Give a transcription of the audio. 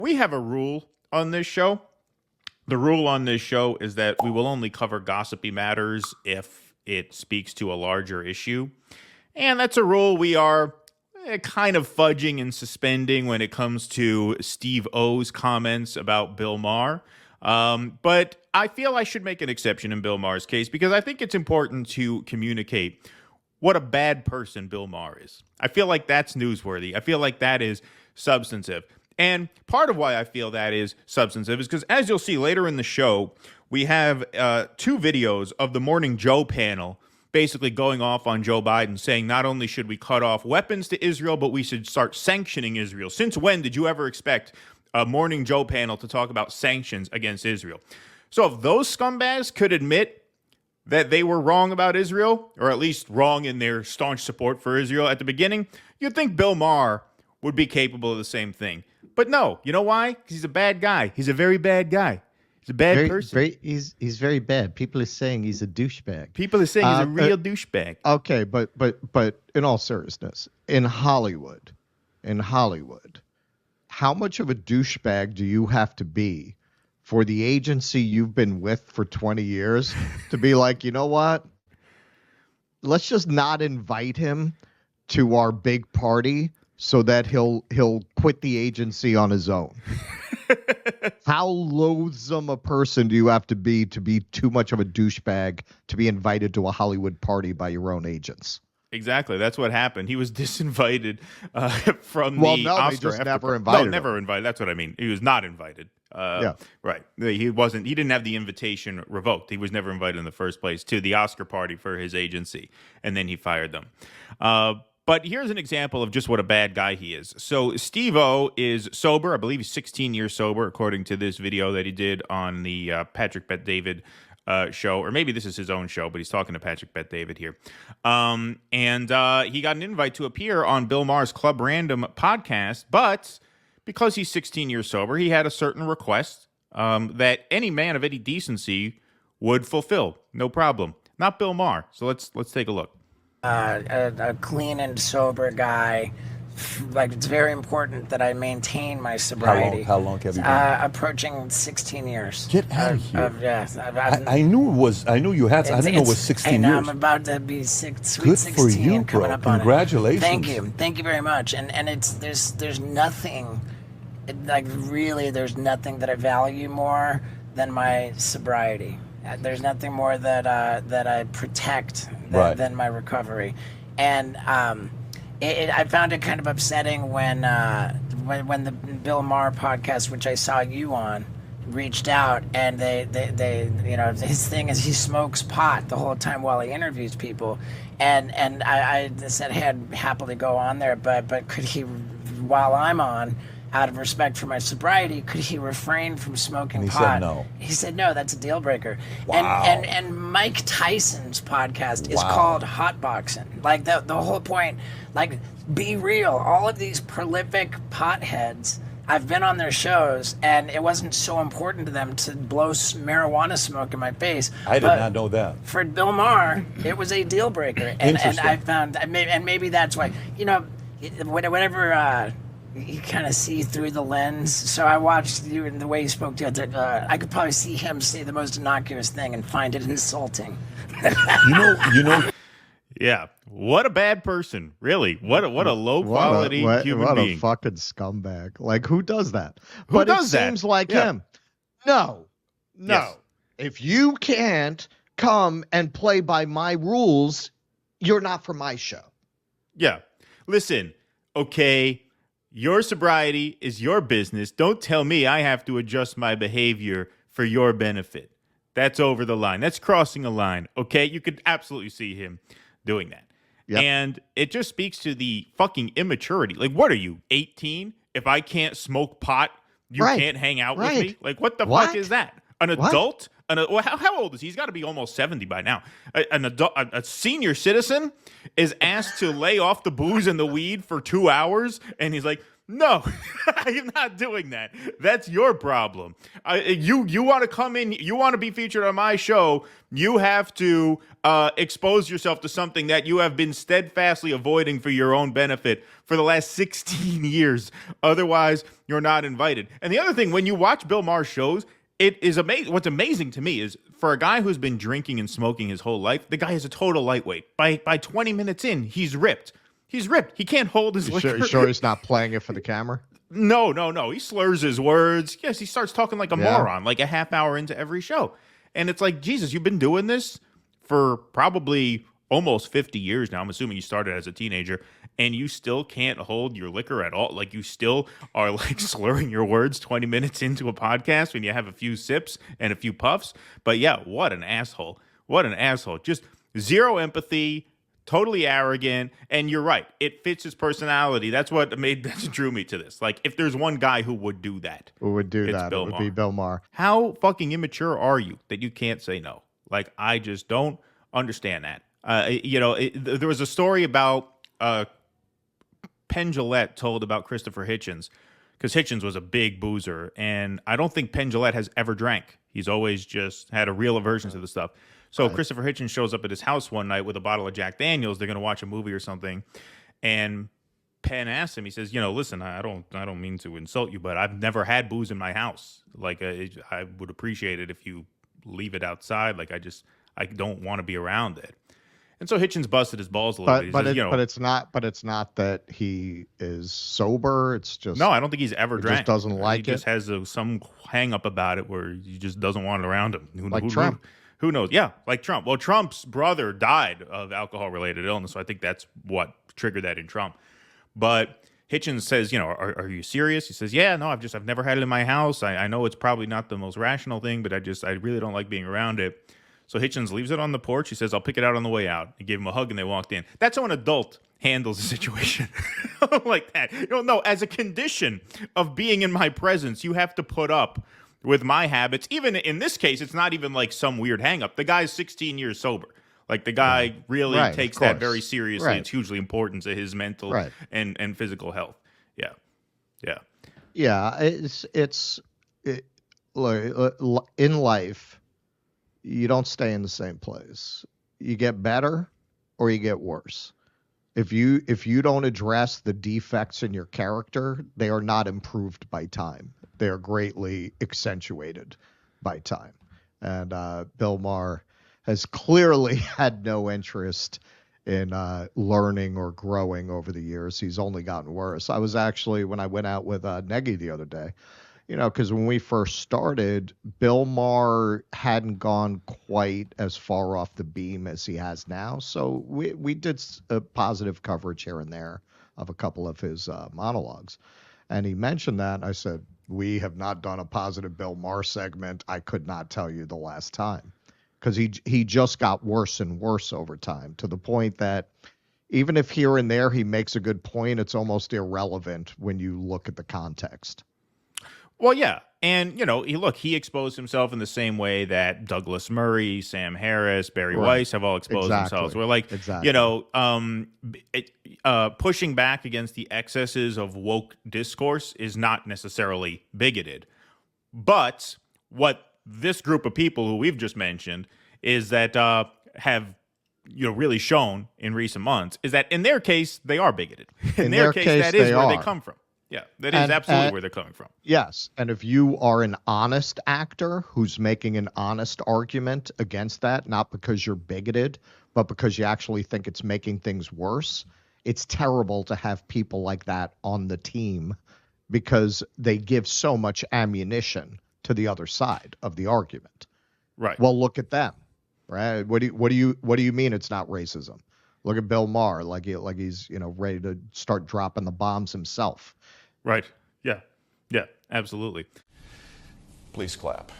We have a rule on this show. The rule on this show is that we will only cover gossipy matters if it speaks to a larger issue. And that's a rule we are kind of fudging and suspending when it comes to Steve O's comments about Bill Maher. But I feel I should make an exception in Bill Maher's case because I think it's important to communicate what a bad person Bill Maher is. I feel like that's newsworthy. I feel like that is substantive. And part of why I feel that is substantive is because, as you'll see later in the show, we have 2 videos of the Morning Joe panel basically going off on Joe Biden, saying not only should we cut off weapons to Israel, but we should start sanctioning Israel. Since when did you ever expect a Morning Joe panel to talk about sanctions against Israel? So if those scumbags could admit that they were wrong about Israel, or at least wrong in their staunch support for Israel at the beginning, you'd think Bill Maher would be capable of the same thing. But no, you know why? Because he's a bad guy. He's a very bad guy. He's a bad person. He's very bad. People are saying he's a douchebag. People are saying he's a real douchebag. Okay, but in all seriousness, in Hollywood, how much of a douchebag do you have to be for the agency you've been with for 20 years to be like, you know what? Let's just not invite him to our big party so that he'll quit the agency on his own. How loathsome a person do you have to be too much of a douchebag to be invited to a Hollywood party by your own agents? Exactly. That's what happened. He was disinvited from the Oscar. They just never invited him. Never invited. That's what I mean. He was not invited. Yeah. Right. He wasn't. He didn't have the invitation revoked. He was never invited in the first place to the Oscar party for his agency, and then he fired them. But here's an example of just what a bad guy he is. So Steve-O is sober. I believe he's 16 years sober, according to this video that he did on the Patrick Bet-David show. Or maybe this is his own show, but he's talking to Patrick Bet-David here. And he got an invite to appear on Bill Maher's Club Random podcast. But because he's 16 years sober, he had a certain request that any man of any decency would fulfill. No problem. Not Bill Maher. So let's take a look. A clean and sober guy. Like, it's very important that I maintain my sobriety. How long have you been? Approaching 16 years. Get out of here. Yes. I knew it was. I knew you had. I didn't know it was 16 years. I'm about to be sweet Good 16 for you, coming bro. up on Congratulations. it. Thank you very much. And there's nothing, like, really, there's nothing that I value more than my sobriety. There's nothing more that I protect than my recovery, and I found it kind of upsetting when the Bill Maher podcast, which I saw you on, reached out, and they his thing is he smokes pot the whole time while he interviews people, and I said, hey, I'd happily go on there, but could he, while I'm on, out of respect for my sobriety, could he refrain from smoking pot? He said no. He said no, that's a deal breaker. Wow. And Mike Tyson's podcast is called Hotboxing. Like, the whole point, like, be real. All of these prolific potheads, I've been on their shows, and it wasn't so important to them to blow marijuana smoke in my face. I did not know that. For Bill Maher, it was a deal breaker. And I found, and maybe that's why, whenever... you kind of see through the lens. So I watched you and the way you spoke to it. I could probably see him say the most innocuous thing and find it insulting. you know. Yeah, what a bad person, really. What a low quality human being. What a fucking scumbag. Like, who does that? Who does that? It seems like him. No. Yes. If you can't come and play by my rules, you're not for my show. Yeah. Listen, okay. Your sobriety is your business. Don't tell me I have to adjust my behavior for your benefit. That's over the line. That's crossing a line, okay? You could absolutely see him doing that. Yep. And it just speaks to the fucking immaturity. Like, what are you, 18? If I can't smoke pot, you can't hang out with me? Like, what the fuck is that? An adult? How old is he? He's got to be almost 70 by now. An adult, a senior citizen is asked to lay off the booze and the weed for 2 hours, and he's like, No, I'm not doing that. That's your problem. You want to come in, you want to be featured on my show, you have to expose yourself to something that you have been steadfastly avoiding for your own benefit for the last 16 years. Otherwise, you're not invited. And the other thing, when you watch Bill Maher's shows, it is amazing. What's amazing to me is for a guy who's been drinking and smoking his whole life, the guy is a total lightweight. By 20 minutes in, he's ripped. He's ripped. He can't hold his liquor. You sure he's not playing it for the camera? No. He slurs his words. Yes, he starts talking like a moron, like a half hour into every show. And it's like, Jesus, you've been doing this for probably almost 50 years now. I'm assuming you started as a teenager, and you still can't hold your liquor at all. Like, you still are like slurring your words 20 minutes into a podcast when you have a few sips and a few puffs. But yeah, what an asshole. What an asshole. Just zero empathy. Totally arrogant, and you're right. It fits his personality. That's what drew me to this. Like, if there's one guy who would do that, it would be Bill Maher. How fucking immature are you that you can't say no? Like, I just don't understand that. There was a story about Penn Jillette told about Christopher Hitchens, because Hitchens was a big boozer, and I don't think Penn Jillette has ever drank. He's always just had a real aversion to the stuff. So Christopher Hitchens shows up at his house one night with a bottle of Jack Daniels. They're going to watch a movie or something, and Penn asks him. He says, listen, I don't mean to insult you, but I've never had booze in my house. Like, I would appreciate it if you leave it outside. Like, I don't want to be around it. And so Hitchens busted his balls a little bit. But it's not that he is sober. It's just, no, I don't think he's ever drank. Just doesn't like it. He just has some hang up about it where he just doesn't want it around him. Like Trump. Who knows? Yeah, like Trump. Well, Trump's brother died of alcohol-related illness, so I think that's what triggered that in Trump. But Hitchens says, are you serious? He says, yeah, no, I've never had it in my house. I know it's probably not the most rational thing, but I really don't like being around it. So Hitchens leaves it on the porch. He says, I'll pick it out on the way out. He gave him a hug, and they walked in. That's how an adult handles a situation like that. No, as a condition of being in my presence, you have to put up with my habits. Even in this case, it's not even like some weird hang up. The guy's 16 years sober. Like, the guy really takes that very seriously. Right. It's hugely important to his mental and physical health. Yeah. In life, you don't stay in the same place. You get better or you get worse. If you don't address the defects in your character, they are not improved by time. They are greatly accentuated by time. And Bill Maher has clearly had no interest in learning or growing over the years. He's only gotten worse. I was actually, when I went out with Negi the other day, because when we first started, Bill Maher hadn't gone quite as far off the beam as he has now. So we did a positive coverage here and there of a couple of his monologues. And he mentioned that, and I said, we have not done a positive Bill Maher segment. I could not tell you the last time, because he just got worse and worse over time, to the point that even if here and there he makes a good point, it's almost irrelevant when you look at the context. Well, yeah. And, he exposed himself in the same way that Douglas Murray, Sam Harris, Barry Weiss have all exposed themselves. We're like, pushing back against the excesses of woke discourse is not necessarily bigoted. But what this group of people who we've just mentioned is that have really shown in recent months is that in their case, they are bigoted. In their case, that is where they come from. Yeah, that is absolutely where they're coming from. Yes, and if you are an honest actor who's making an honest argument against that, not because you're bigoted, but because you actually think it's making things worse, it's terrible to have people like that on the team, because they give so much ammunition to the other side of the argument. Right. Well, look at them. Right. What do you mean it's not racism? Look at Bill Maher, like he's ready to start dropping the bombs himself. Right. Yeah. Yeah. Absolutely. Please clap.